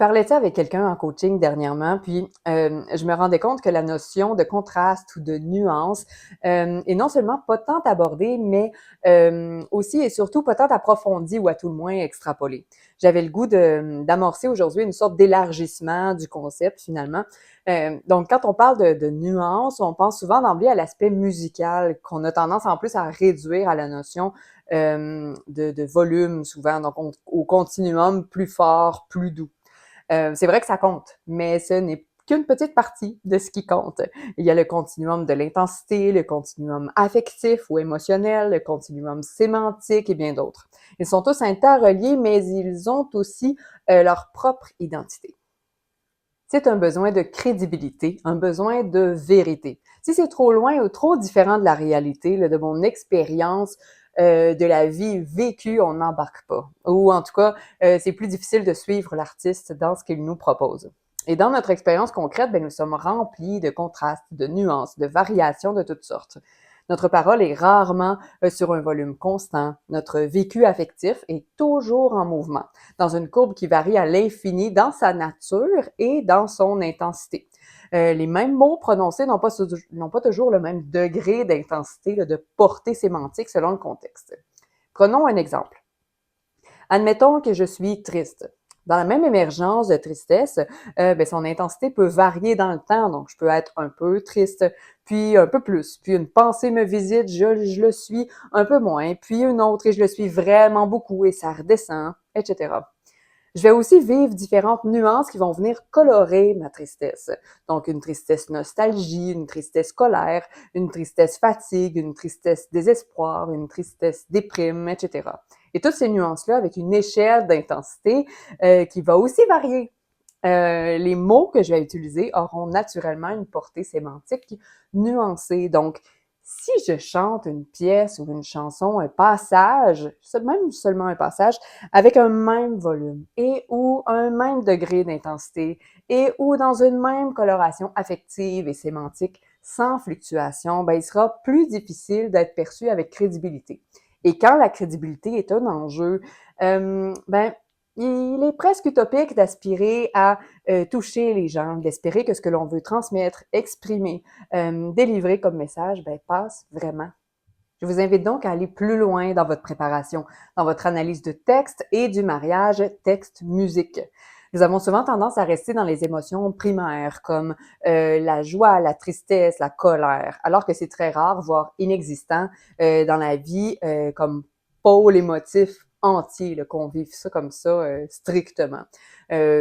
parlais ça avec quelqu'un en coaching dernièrement, puis je me rendais compte que la notion de contraste ou de nuance est non seulement pas tant abordée, mais aussi et surtout pas tant approfondie ou à tout le moins extrapolée. J'avais le goût d'amorcer aujourd'hui une sorte d'élargissement du concept finalement. Donc, quand on parle de nuance, on pense souvent d'emblée à l'aspect musical qu'on a tendance en plus à réduire à la notion de volume souvent, donc au continuum plus fort, plus doux. C'est vrai que ça compte, mais ce n'est qu'une petite partie de ce qui compte. Il y a le continuum de l'intensité, le continuum affectif ou émotionnel, le continuum sémantique et bien d'autres. Ils sont tous interreliés, mais ils ont aussi leur propre identité. C'est un besoin de crédibilité, un besoin de vérité. Si c'est trop loin ou trop différent de la réalité, de mon expérience, de la vie vécue, on n'embarque pas. Ou en tout cas, c'est plus difficile de suivre l'artiste dans ce qu'il nous propose. Et dans notre expérience concrète, nous sommes remplis de contrastes, de nuances, de variations de toutes sortes. Notre parole est rarement sur un volume constant. Notre vécu affectif est toujours en mouvement, dans une courbe qui varie à l'infini dans sa nature et dans son intensité. Les mêmes mots prononcés n'ont pas toujours le même degré d'intensité, de portée sémantique selon le contexte. Prenons un exemple. Admettons que je suis triste. Dans la même émergence de tristesse, son intensité peut varier dans le temps. Donc, je peux être un peu triste, puis un peu plus. Puis une pensée me visite, je le suis un peu moins. Puis une autre et je le suis vraiment beaucoup et ça redescend, etc. Je vais aussi vivre différentes nuances qui vont venir colorer ma tristesse. Donc, une tristesse nostalgie, une tristesse colère, une tristesse fatigue, une tristesse désespoir, une tristesse déprime, etc. Et toutes ces nuances-là avec une échelle d'intensité qui va aussi varier. Les mots que je vais utiliser auront naturellement une portée sémantique nuancée. Donc, si je chante une pièce ou une chanson, un passage, même seulement un passage, avec un même volume et ou un même degré d'intensité et ou dans une même coloration affective et sémantique sans fluctuation, il sera plus difficile d'être perçu avec crédibilité. Et quand la crédibilité est un enjeu, il est presque utopique d'aspirer à toucher les gens, d'espérer que ce que l'on veut transmettre, exprimer, délivrer comme message, passe vraiment. Je vous invite donc à aller plus loin dans votre préparation, dans votre analyse de texte et du mariage texte-musique. Nous avons souvent tendance à rester dans les émotions primaires comme la joie, la tristesse, la colère, alors que c'est très rare, voire inexistant dans la vie comme pôle émotif entier, qu'on vive ça comme ça strictement.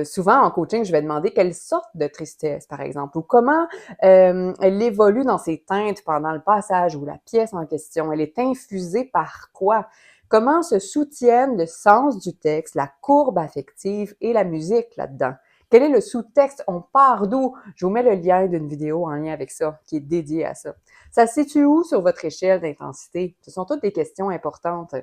Souvent en coaching, je vais demander quelle sorte de tristesse, par exemple, ou comment elle évolue dans ses teintes pendant le passage ou la pièce en question. Elle est infusée par quoi? Comment se soutiennent le sens du texte, la courbe affective et la musique là-dedans? Quel est le sous-texte? On part d'où? Je vous mets le lien d'une vidéo en lien avec ça, qui est dédiée à ça. Ça se situe où sur votre échelle d'intensité? Ce sont toutes des questions importantes.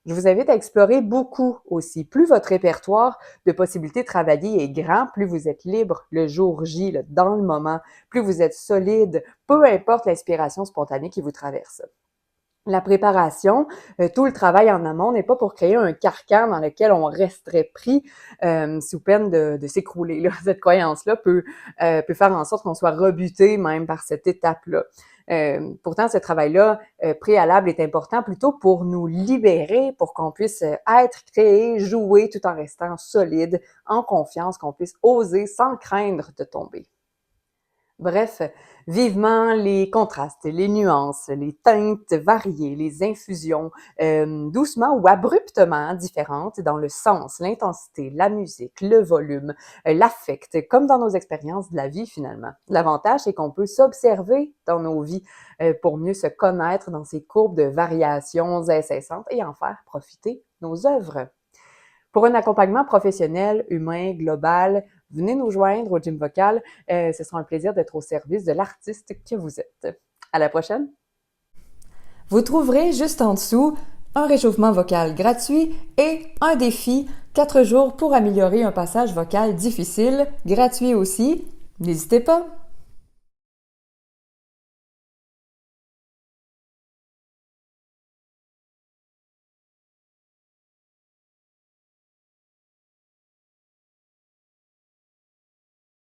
Je vous invite à explorer beaucoup aussi. Plus votre répertoire de possibilités travaillées est grand, plus vous êtes libre le jour J, dans le moment, plus vous êtes solide, peu importe l'inspiration spontanée qui vous traverse. La préparation, tout le travail en amont n'est pas pour créer un carcan dans lequel on resterait pris sous peine de s'écrouler. Là. Cette croyance-là peut faire en sorte qu'on soit rebuté même par cette étape-là. Pourtant, ce travail-là préalable est important plutôt pour nous libérer, pour qu'on puisse être créé, jouer tout en restant solide, en confiance, qu'on puisse oser sans craindre de tomber. Bref, vivement les contrastes, les nuances, les teintes variées, les infusions, doucement ou abruptement différentes dans le sens, l'intensité, la musique, le volume, l'affect, comme dans nos expériences de la vie finalement. L'avantage, c'est qu'on peut s'observer dans nos vies pour mieux se connaître dans ces courbes de variations incessantes et en faire profiter nos œuvres. Pour un accompagnement professionnel, humain, global, venez nous joindre au Gym Vocal. Ce sera un plaisir d'être au service de l'artiste que vous êtes. À la prochaine! Vous trouverez juste en dessous un réchauffement vocal gratuit et un défi 4 jours pour améliorer un passage vocal difficile, gratuit aussi. N'hésitez pas!